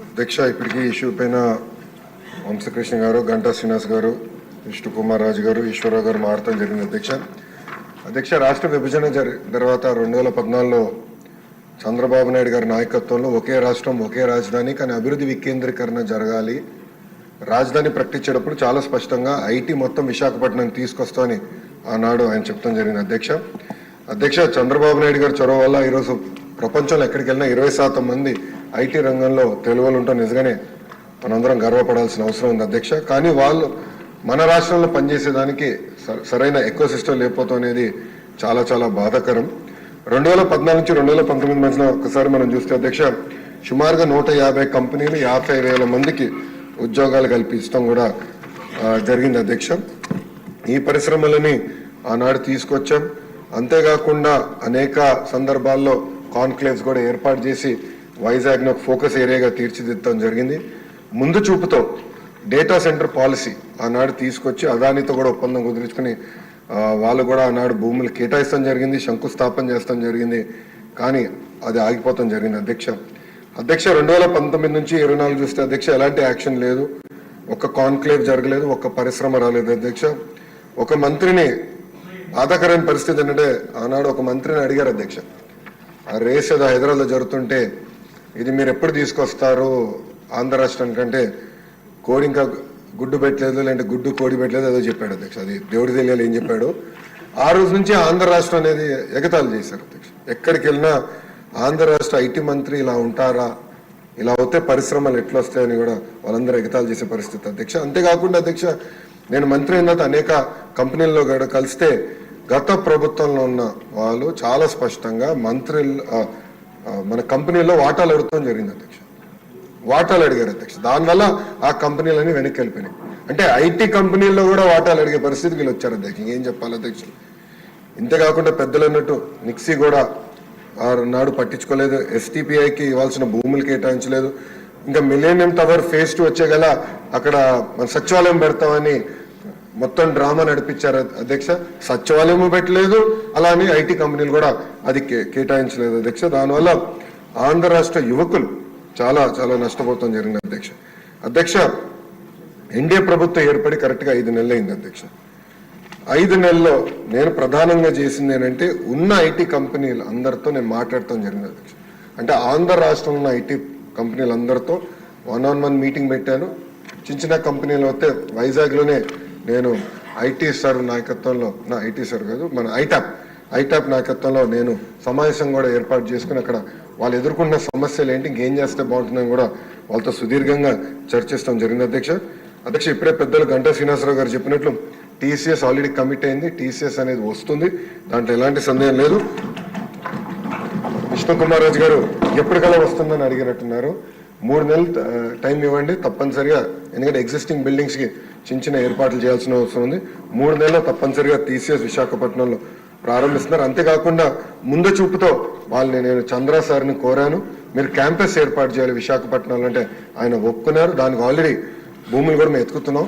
అధ్యక్ష, ఇప్పటికీ ఇష్యూ పైన వంశకృష్ణ గారు, గంటా శ్రీనివాస్ గారు, విష్ణు కుమార్ రాజు గారు, ఈశ్వరరావు గారు మారటం జరిగింది. అధ్యక్ష, రాష్ట్ర విభజన తర్వాత 2014లో చంద్రబాబు నాయుడు గారి నాయకత్వంలో ఒకే రాష్ట్రం ఒకే రాజధాని కానీ అభివృద్ధి వికేంద్రీకరణ జరగాలి, రాజధాని ప్రకటించేటప్పుడు చాలా స్పష్టంగా ఐటీ మొత్తం విశాఖపట్నం తీసుకొస్తామని ఆనాడు ఆయన చెప్తాం జరిగింది. అధ్యక్ష, చంద్రబాబు నాయుడు గారి చొరవ వల్ల ఈరోజు ప్రపంచంలో ఎక్కడికి వెళ్ళినా 20% మంది ఐటీ రంగంలో తెలుగులు ఉంటాం. నిజంగానే మనందరం గర్వపడాల్సిన అవసరం ఉంది అధ్యక్ష. కానీ వాళ్ళు మన రాష్ట్రంలో పనిచేసేదానికి సరైన ఎకో సిస్టమ్ లేకపోవడం అనేది చాలా చాలా బాధాకరం. 2014 నుంచి 2019 మధ్యలో ఒకసారి మనం చూస్తే అధ్యక్ష, సుమారుగా 150 కంపెనీలు 50,000 మందికి ఉద్యోగాలు కల్పించడం కూడా జరిగింది అధ్యక్ష. ఈ పరిశ్రమలని ఆనాడు తీసుకొచ్చాం. అంతేకాకుండా అనేక సందర్భాల్లో కాన్క్లేవ్స్ కూడా ఏర్పాటు చేసి వైజాగ్ను ఫోకస్ ఏరియాగా తీర్చిదిద్దడం జరిగింది. ముందు చూపుతో డేటా సెంటర్ పాలసీ ఆనాడు తీసుకొచ్చి అదానితో కూడా ఒప్పందం కుదుర్చుకుని వాళ్ళు కూడా ఆనాడు భూములు కేటాయిస్తాం జరిగింది, శంకుస్థాపన చేస్తాం జరిగింది. కానీ అది ఆగిపోతాం జరిగింది అధ్యక్ష. 2019 నుంచి 24 చూస్తే అధ్యక్ష ఎలాంటి యాక్షన్ లేదు, ఒక్క కాన్క్లేవ్ జరగలేదు, ఒక్క పరిశ్రమ రాలేదు అధ్యక్ష. ఒక మంత్రిని బాధాకరమైన పరిస్థితి ఏంటంటే ఆనాడు ఒక మంత్రిని అడిగారు అధ్యక్ష, ఆ రేస్ ఏదో హైదరాబాద్లో జరుగుతుంటే ఇది మీరు ఎప్పుడు తీసుకొస్తారు ఆంధ్ర రాష్ట్రానికంటే కోడి ఇంకా గుడ్డు పెట్టలేదు, లేదంటే గుడ్డు కోడి పెట్టలేదు ఏదో చెప్పాడు అధ్యక్ష. అది దేవుడి తెలియాలి ఏం చెప్పాడు. ఆ రోజు నుంచి ఆంధ్ర రాష్ట్రం అనేది ఎగతాళి చేశారు అధ్యక్ష. ఎక్కడికి వెళ్ళినా ఆంధ్ర రాష్ట్ర ఐటీ మంత్రి ఇలా ఉంటారా, ఇలా అవుతే పరిశ్రమలు ఎట్లా వస్తాయని కూడా వాళ్ళందరూ ఎగతాళి చేసే పరిస్థితి అధ్యక్ష. అంతేకాకుండా అధ్యక్ష, నేను మంత్రి అయిన తర్వాత అనేక కంపెనీల్లో కూడా కలిస్తే గత ప్రభుత్వంలో ఉన్న వాళ్ళు చాలా స్పష్టంగా మన కంపెనీల్లో వాటాలు అడుగుతాం జరిగింది అధ్యక్ష. వాటాలు అడిగారు అధ్యక్ష. దానివల్ల ఆ కంపెనీలన్నీ వెనక్కి వెళ్ళిపోయినాయి. అంటే ఐటీ కంపెనీల్లో కూడా వాటాలు అడిగే పరిస్థితికి వీళ్ళు వచ్చారు అధ్యక్ష. ఏం చెప్పాలి అధ్యక్ష. ఇంతేకాకుండా పెద్దలు అన్నట్టు నిక్సీ కూడా నాడు పట్టించుకోలేదు, ఎస్టీపీఐకి ఇవ్వాల్సిన భూములు కేటాయించలేదు. ఇంకా మిలేనియం టవర్ ఫేజ్ 2 వచ్చే గల అక్కడ మన సచివాలయం పెడతామని మొత్తం డ్రామా నడిపించారు అధ్యక్ష. సచివాలయం పెట్టలేదు, అలానే ఐటీ కంపెనీలు కూడా అది కేటాయించలేదు అధ్యక్ష. దానివల్ల ఆంధ్ర రాష్ట్ర యువకులు చాలా చాలా నష్టపోతాం జరిగింది అధ్యక్ష. ఎన్డీఏ ప్రభుత్వం ఏర్పడి కరెక్ట్గా 5 నెలలు అయింది అధ్యక్ష. 5 నెలల్లో నేను ప్రధానంగా చేసింది ఏంటంటే ఉన్న ఐటీ కంపెనీలు అందరితో నేను మాట్లాడటం జరిగింది అధ్యక్ష. అంటే ఆంధ్ర రాష్ట్రంలో ఉన్న ఐటీ కంపెనీలందరితో 1-on-1 మీటింగ్ పెట్టాను. చిన్న కంపెనీలు అయితే వైజాగ్లోనే నేను ఐటీ సార్ నాయకత్వంలో, ఐటీ సార్ కాదు మన ఐటాప్ నాయకత్వంలో నేను సమావేశం కూడా ఏర్పాటు చేసుకుని అక్కడ వాళ్ళు ఎదుర్కొన్న సమస్యలు ఏంటి, ఇంకేం చేస్తే బాగుంటుందని కూడా వాళ్ళతో సుదీర్ఘంగా చర్చిస్తాం జరిగింది అధ్యక్ష. ఇప్పుడే పెద్దలు గంటా శ్రీనివాసరావు గారు చెప్పినట్లు టీసీఎస్ ఆల్రెడీ కమిట్ అయింది. టీసీఎస్ అనేది వస్తుంది, దాంట్లో ఎలాంటి సందేహం లేదు. విష్ణు కుమార్ రాజు గారు ఎప్పటికల్లా వస్తుందని అడిగినట్టున్నారు. 3 నెలలు టైం ఇవ్వండి తప్పనిసరిగా, ఎందుకంటే ఎగ్జిస్టింగ్ బిల్డింగ్స్కి చిన్న ఏర్పాట్లు చేయాల్సిన అవసరం ఉంది. 3 నెలల్లో తప్పనిసరిగా టీసీఎస్ విశాఖపట్నంలో ప్రారంభిస్తున్నారు. అంతేకాకుండా ముందు చూపుతో వాళ్ళని నేను చంద్ర సార్ని కోరాను, మీరు క్యాంపస్ ఏర్పాటు చేయాలి విశాఖపట్నంలో అంటే ఆయన ఒప్పుకున్నారు. దానికి ఆల్రెడీ భూములు కూడా మేము ఎత్తుకుతున్నాం.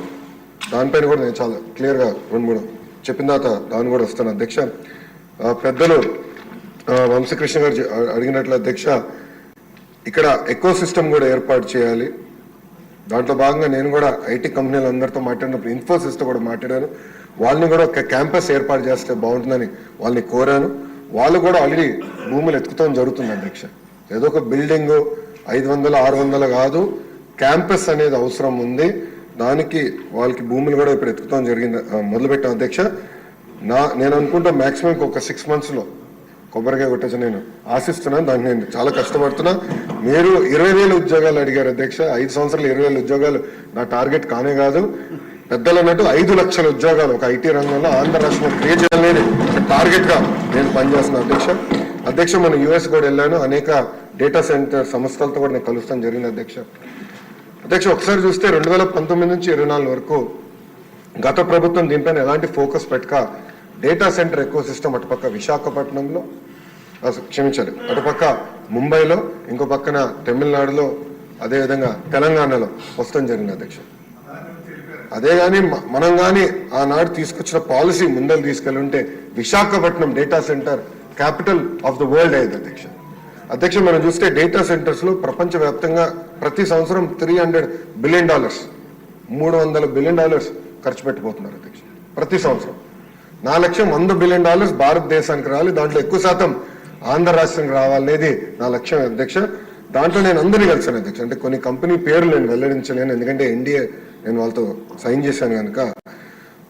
దానిపైన కూడా నేను చాలా క్లియర్గా 2-3 చెప్పిన తర్వాత దాన్ని కూడా వస్తాను అధ్యక్ష. పెద్దలు వంశకృష్ణ గారు అడిగినట్లు అధ్యక్ష, ఇక్కడ ఎకో సిస్టమ్ కూడా ఏర్పాటు చేయాలి. దాంట్లో భాగంగా నేను కూడా ఐటీ కంపెనీలు అందరితో మాట్లాడినప్పుడు ఇన్ఫోసిస్తో కూడా మాట్లాడాను. వాళ్ళని కూడా ఒక క్యాంపస్ ఏర్పాటు చేస్తే బాగుంటుందని వాళ్ళని కోరాను. వాళ్ళు కూడా ఆల్రెడీ భూములు ఎత్తుకుతాం జరుగుతుంది అధ్యక్ష. ఏదో ఒక బిల్డింగ్ 500-600 కాదు, క్యాంపస్ అనేది అవసరం ఉంది. దానికి వాళ్ళకి భూములు కూడా ఇప్పుడు ఎత్తుకుతాం జరిగింది, మొదలుపెట్టాం అధ్యక్ష. నేను అనుకుంటా మ్యాక్సిమం ఒక 6 monthsలో కొబ్బరికాయ కొట్టచ్చు నేను ఆశిస్తున్నాను. దానికి నేను చాలా కష్టపడుతున్నా. మీరు 20,000 ఉద్యోగాలు అడిగారు అధ్యక్ష. 5 సంవత్సరాలు 20,000 ఉద్యోగాలు నా టార్గెట్ కానే కాదు. పెద్దలు అన్నట్టు 5 లక్షల ఉద్యోగాలు ఒక ఐటీ రంగంలో ఆంధ్ర రాష్ట్రంలో క్రియేట్ చేయాలని టార్గెట్గా నేను పనిచేస్తున్నాను అధ్యక్ష. మనం యూఎస్ కూడా వెళ్ళాను, అనేక డేటా సెంటర్ సంస్థలతో కూడా నేను కలుస్తాను జరిగింది అధ్యక్ష. ఒకసారి చూస్తే 2019 నుంచి 24 వరకు గత ప్రభుత్వం దీనిపైన ఎలాంటి ఫోకస్ పెట్టక డేటా సెంటర్ ఎకో సిస్టమ్ అటుపక్క విశాఖపట్నంలో, క్షమించాలి, అటుపక్క ముంబైలో, ఇంకో పక్కన తమిళనాడులో, అదేవిధంగా తెలంగాణలో వస్తాం జరిగింది అధ్యక్ష. అదే కానీ మనం కానీ ఆనాడు తీసుకొచ్చిన పాలసీ ముందలు తీసుకెళ్ళి ఉంటే Visakhapatnam data centre capital of the world అయ్యేది అధ్యక్ష. అధ్యక్ష మనం చూస్తే డేటా సెంటర్స్లో ప్రపంచవ్యాప్తంగా ప్రతి సంవత్సరం $300 బిలియన్ $300 బిలియన్ ఖర్చు పెట్టిపోతున్నారు అధ్యక్ష ప్రతి సంవత్సరం. నా లక్ష్యం $100 బిలియన్ భారతదేశానికి రావాలి, దాంట్లో ఎక్కువ శాతం ఆంధ్ర రాష్ట్రానికి రావాలనేది నా లక్ష్యం అధ్యక్ష. దాంట్లో నేను అందరినీ కలిసాను అధ్యక్ష. అంటే కొన్ని కంపెనీ పేర్లు నేను వెల్లడించలేను, ఎందుకంటే ఎన్డీఏ నేను వాళ్ళతో సైన్ చేశాను కనుక.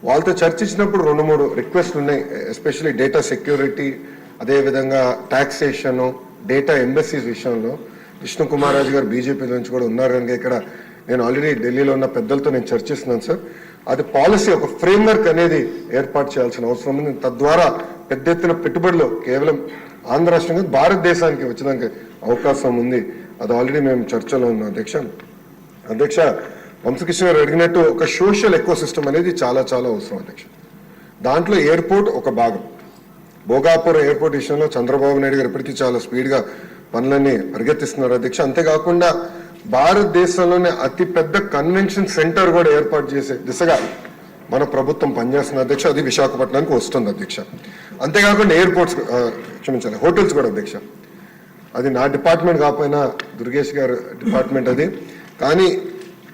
వాళ్ళతో చర్చించినప్పుడు 2-3 రిక్వెస్ట్లు ఉన్నాయి, ఎస్పెషల్లీ డేటా సెక్యూరిటీ, అదేవిధంగా టాక్సేషన్, డేటా ఎంబసీస్ విషయంలో. విష్ణు కుమార్ రాజు గారు బీజేపీ నుంచి కూడా ఉన్నారు కనుక ఇక్కడ నేను ఆల్రెడీ ఢిల్లీలో ఉన్న పెద్దలతో నేను చర్చిస్తున్నాను సార్. అది పాలసీ ఒక ఫ్రేమ్వర్క్ అనేది ఏర్పాటు చేయాల్సిన అవసరం ఉంది. తద్వారా పెద్ద ఎత్తున పెట్టుబడులు కేవలం ఆంధ్ర రాష్ట్రంగా భారతదేశానికి వచ్చేదానికి అవకాశం ఉంది. అది ఆల్రెడీ మేము చర్చలో ఉన్నాం అధ్యక్ష. అధ్యక్ష వంశకృష్ణ గారు అడిగినట్టు ఒక సోషల్ ఎకో సిస్టమ్ అనేది చాలా చాలా అవసరం అధ్యక్ష. దాంట్లో ఎయిర్పోర్ట్ ఒక భాగం. భోగాపురం ఎయిర్పోర్ట్ విషయంలో చంద్రబాబు నాయుడు గారు ఇప్పటికీ చాలా స్పీడ్గా పనులన్నీ పరిగెత్తిస్తున్నారు అధ్యక్ష. అంతేకాకుండా భారతదేశంలోనే అతిపెద్ద కన్వెన్షన్ సెంటర్ కూడా ఏర్పాటు చేసే దిశగా మన ప్రభుత్వం పనిచేస్తున్న అధ్యక్ష. అది విశాఖపట్నానికి వస్తుంది అధ్యక్ష. అంతేకాకుండా ఎయిర్పోర్ట్స్ క్షమించాలి హోటల్స్ కూడా అధ్యక్ష. అది నా డిపార్ట్మెంట్ కాకపోయినా దుర్గేష్ గారు డిపార్ట్మెంట్ అది, కానీ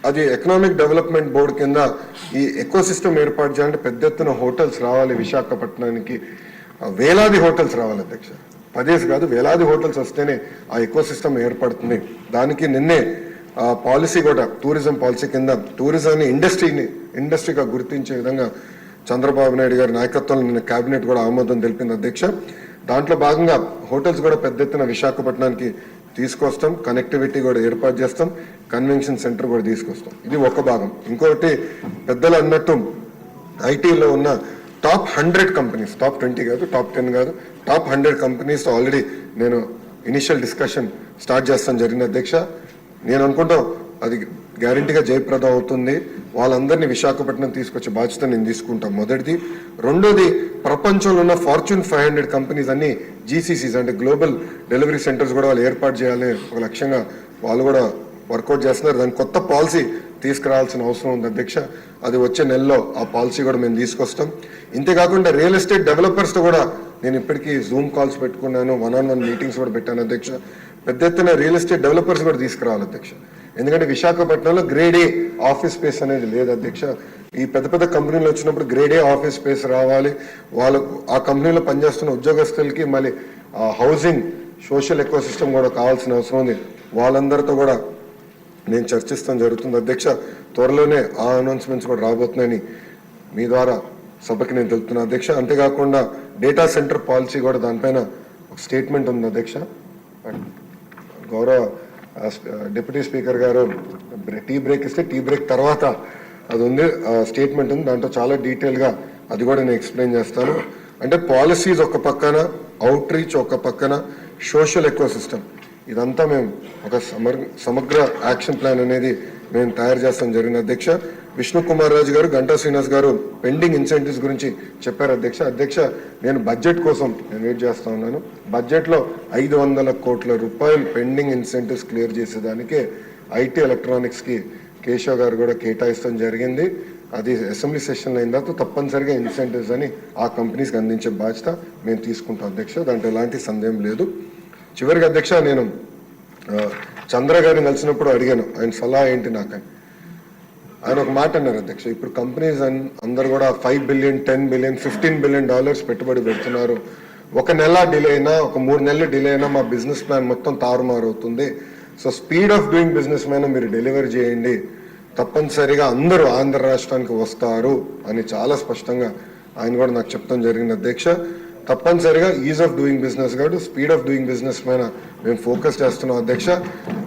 అది ఎకనామిక్ డెవలప్మెంట్ బోర్డు కింద ఈ ఎకో సిస్టమ్ ఏర్పాటు చేయాలంటే పెద్ద ఎత్తున హోటల్స్ రావాలి విశాఖపట్నానికి. వేలాది హోటల్స్ రావాలి అధ్యక్ష, 10 కాదు వేలాది హోటల్స్ వస్తేనే ఆ ఎకో సిస్టమ్ ఏర్పడుతుంది. దానికి నిన్నే పాలసీ కూడా టూరిజం పాలసీ కింద టూరిజాన్ని ఇండస్ట్రీగా గుర్తించే విధంగా చంద్రబాబు నాయుడు గారి నాయకత్వంలో నిన్న కేబినెట్ కూడా ఆమోదం తెలిపింది అధ్యక్ష. దాంట్లో భాగంగా హోటల్స్ కూడా పెద్ద ఎత్తున విశాఖపట్నానికి తీసుకొస్తాం, కనెక్టివిటీ కూడా ఏర్పాటు చేస్తాం, కన్వెన్షన్ సెంటర్ కూడా తీసుకొస్తాం. ఇది ఒక భాగం. ఇంకొకటి పెద్దలు అన్నట్టు ఐటీలో ఉన్న టాప్ 100 కంపెనీస్, టాప్ 20 కాదు, టాప్ 10 కాదు, టాప్ 100 కంపెనీస్ ఆల్రెడీ నేను ఇనిషియల్ డిస్కషన్ స్టార్ట్ చేస్తాను జరిగిన అధ్యక్ష. నేను అనుకుంటాం అది గ్యారంటీగా జయప్రదం అవుతుంది. వాళ్ళందరినీ విశాఖపట్నం తీసుకొచ్చే బాధ్యత నేను తీసుకుంటాను మొదటిది. రెండోది ప్రపంచంలో ఉన్న ఫార్చ్యూన్ 500 కంపెనీస్ అన్ని జీసీసీస్ అంటే గ్లోబల్ డెలివరీ సెంటర్స్ కూడా వాళ్ళు ఏర్పాటు చేయాలని ఒక లక్ష్యంగా వాళ్ళు కూడా వర్కౌట్ చేస్తున్నారు. దాని కొత్త పాలసీ తీసుకురావాల్సిన అవసరం ఉంది అధ్యక్ష. అది వచ్చే నెలలో ఆ పాలసీ కూడా మేము తీసుకొస్తాం. ఇంతేకాకుండా రియల్ ఎస్టేట్ డెవలపర్స్తో కూడా నేను ఇప్పటికీ జూమ్ కాల్స్ పెట్టుకున్నాను, 1-on-1 మీటింగ్స్ కూడా పెట్టాను అధ్యక్ష. పెద్ద ఎత్తున రియల్ ఎస్టేట్ డెవలపర్స్ కూడా తీసుకురావాలి అధ్యక్ష. ఎందుకంటే విశాఖపట్నంలో గ్రేడ్ ఏ ఆఫీస్ స్పేస్ అనేది లేదు అధ్యక్ష. ఈ పెద్ద పెద్ద కంపెనీలు వచ్చినప్పుడు గ్రేడ్ ఏ ఆఫీస్ స్పేస్ రావాలి. వాళ్ళకు ఆ కంపెనీలో పనిచేస్తున్న ఉద్యోగస్తులకి మళ్ళీ హౌసింగ్ సోషల్ ఎకో సిస్టమ్ కూడా కావాల్సిన అవసరం ఉంది. వాళ్ళందరితో కూడా నేను చర్చిస్తాం జరుగుతుంది అధ్యక్ష. త్వరలోనే ఆ అనౌన్స్మెంట్స్ కూడా రాబోతున్నాయని మీ ద్వారా సభకి నేను తెలుపుతున్నా అధ్యక్ష. అంతేకాకుండా డేటా సెంటర్ పాలసీ కూడా దానిపైన ఒక స్టేట్మెంట్ ఉంది అధ్యక్ష. గౌరవ డిప్యూటీ స్పీకర్ గారు టీ బ్రేక్ ఇస్తే టీ బ్రేక్ తర్వాత అది ఉంది, స్టేట్మెంట్ ఉంది. దాంట్లో చాలా డీటెయిల్గా అది కూడా నేను ఎక్స్ప్లెయిన్ చేస్తాను. అంటే పాలసీస్ ఒక పక్కన, అవుట్ రీచ్ ఒక పక్కన, సోషల్ ఎకో సిస్టమ్, ఇదంతా మేము ఒక సమగ్ర యాక్షన్ ప్లాన్ అనేది మేము తయారు చేస్తాం జరిగిన అధ్యక్ష. విష్ణు కుమార్ రాజు గారు, గంటా శ్రీనివాస్ గారు పెండింగ్ ఇన్సెంటివ్స్ గురించి చెప్పారు అధ్యక్ష. అధ్యక్ష నేను బడ్జెట్ కోసం నేను వెయిట్ చేస్తా ఉన్నాను. బడ్జెట్లో 500 కోట్ల రూపాయలు పెండింగ్ ఇన్సెంటివ్స్ క్లియర్ చేసేదానికే ఐటీ ఎలక్ట్రానిక్స్కి కేశవ్ గారు కూడా కేటాయిస్తాం జరిగింది. అది అసెంబ్లీ సెషన్లో అయిన తర్వాత తప్పనిసరిగా ఇన్సెంటివ్స్ అని ఆ కంపెనీస్కి అందించే బాధ్యత మేము తీసుకుంటాం అధ్యక్ష. దాంట్లో ఎలాంటి సందేహం లేదు. చివరికి అధ్యక్ష నేను చంద్ర గారిని కలిసినప్పుడు అడిగాను ఆయన సలహా ఏంటి నాకని. ఆయన ఒక మాట అన్నారు అధ్యక్ష, ఇప్పుడు కంపెనీస్ అందరు కూడా $5 బిలియన్, $10 బిలియన్, $15 బిలియన్ పెట్టుబడి పెడుతున్నారు. ఒక నెల డిలే అయినా, ఒక 3 నెలలు డిలే అయినా మా బిజినెస్ ప్లాన్ మొత్తం తారుమారు అవుతుంది. So speed of doing business మీద మీరు డెలివరీ చేయండి, తప్పనిసరిగా అందరూ ఆంధ్ర రాష్ట్రానికి వస్తారు అని చాలా స్పష్టంగా ఆయన కూడా నాకు చెప్తాం జరిగింది అధ్యక్ష. తప్పనిసరిగా ఈజ్ ఆఫ్ డూయింగ్ బిజినెస్ కాదు, స్పీడ్ ఆఫ్ డూయింగ్ బిజినెస్ పైన మేము ఫోకస్ చేస్తున్నాం అధ్యక్ష.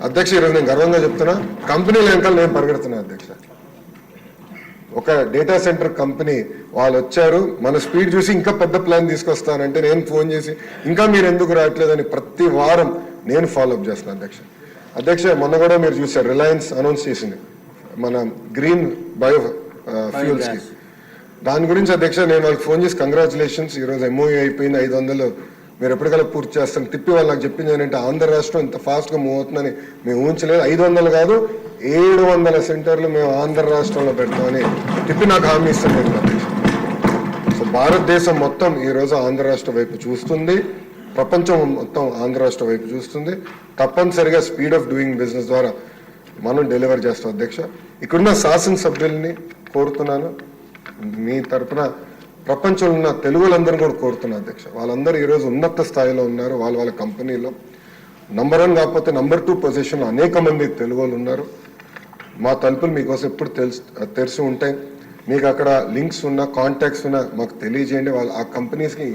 అధ్యక్ష ఈరోజు నేను గర్వంగా చెప్తున్నా, కంపెనీల వెనకాల నేను పరిగెడుతున్నా అధ్యక్ష. ఒక డేటా సెంటర్ కంపెనీ వాళ్ళు వచ్చారు, మన స్పీడ్ చూసి ఇంకా పెద్ద ప్లాన్ తీసుకొస్తానంటే నేను ఫోన్ చేసి ఇంకా మీరు ఎందుకు రావట్లేదని ప్రతి వారం నేను ఫాలోఅప్ చేస్తున్నాను అధ్యక్ష. అధ్యక్ష మొన్న కూడా మీరు చూసారు, రిలయన్స్ అనౌన్స్ చేసింది మన గ్రీన్ బయో ఫ్యూల్స్కి. దాని గురించి అధ్యక్ష నేను వాళ్ళకి ఫోన్ చేసి కంగ్రాచులేషన్స్, ఈరోజు ఎంఓయూ అయిపోయింది, 500 మీరు ఎప్పటికల్లా పూర్తి చేస్తాను. తిప్పి వాళ్ళు నాకు చెప్పింది ఏంటంటే ఆంధ్ర రాష్ట్రం ఇంత ఫాస్ట్గా మూవ్ అవుతుందని మేము ఊహించలేదు. 500 కాదు 700 సెంటర్లు మేము ఆంధ్ర రాష్ట్రంలో పెడతామని తిప్పి నాకు హామీ ఇస్తాను అధ్యక్ష. సో భారతదేశం మొత్తం ఈరోజు ఆంధ్ర రాష్ట్రం వైపు చూస్తుంది. ప్రపంచం మొత్తం ఆంధ్ర రాష్ట్ర వైపు చూస్తుంది. తప్పనిసరిగా స్పీడ్ ఆఫ్ డూయింగ్ బిజినెస్ ద్వారా మనం డెలివర్ చేస్తాం అధ్యక్ష. ఇక్కడున్న శాసనసభ్యుల్ని కోరుతున్నాను, మీ తరఫున ప్రపంచంలో ఉన్న తెలుగులందరూ కూడా కోరుతున్నా అధ్యక్ష. వాళ్ళందరూ ఈరోజు ఉన్నత స్థాయిలో ఉన్నారు, వాళ్ళ కంపెనీలో నంబర్ 1 కాకపోతే నంబర్ 2 పొజిషన్లో అనేక మంది తెలుగు వాళ్ళు ఉన్నారు. మా తలుపులు మీకోసం ఎప్పుడు తెరిచి ఉంటాయి. మీకు అక్కడ లింక్స్ ఉన్న కాంటాక్ట్స్ ఉన్న మాకు తెలియజేయండి. వాళ్ళు ఆ కంపెనీస్కి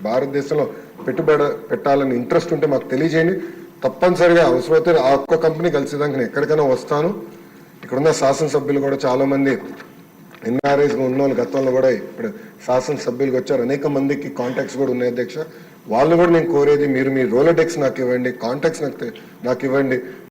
భారతదేశంలో పెట్టుబడి పెట్టాలని ఇంట్రెస్ట్ ఉంటే మాకు తెలియజేయండి. తప్పనిసరిగా అవసరమైతే ఆ ఒక్క కంపెనీ కలిసేదానికి నేను ఎక్కడికైనా వస్తాను. ఇక్కడున్న శాసనసభ్యులు కూడా చాలా మంది ఎన్ఆర్ఐస్గా ఉన్న వాళ్ళు గతంలో కూడా ఇప్పుడు శాసనసభ్యులకు వచ్చారు. అనేక మందికి కాంటాక్ట్స్ కూడా ఉన్నాయి అధ్యక్ష. వాళ్ళు కూడా నేను కోరేది, మీరు మీ రోలోడెక్స్ నాకు ఇవ్వండి, కాంటాక్ట్స్ నాకు ఇవ్వండి.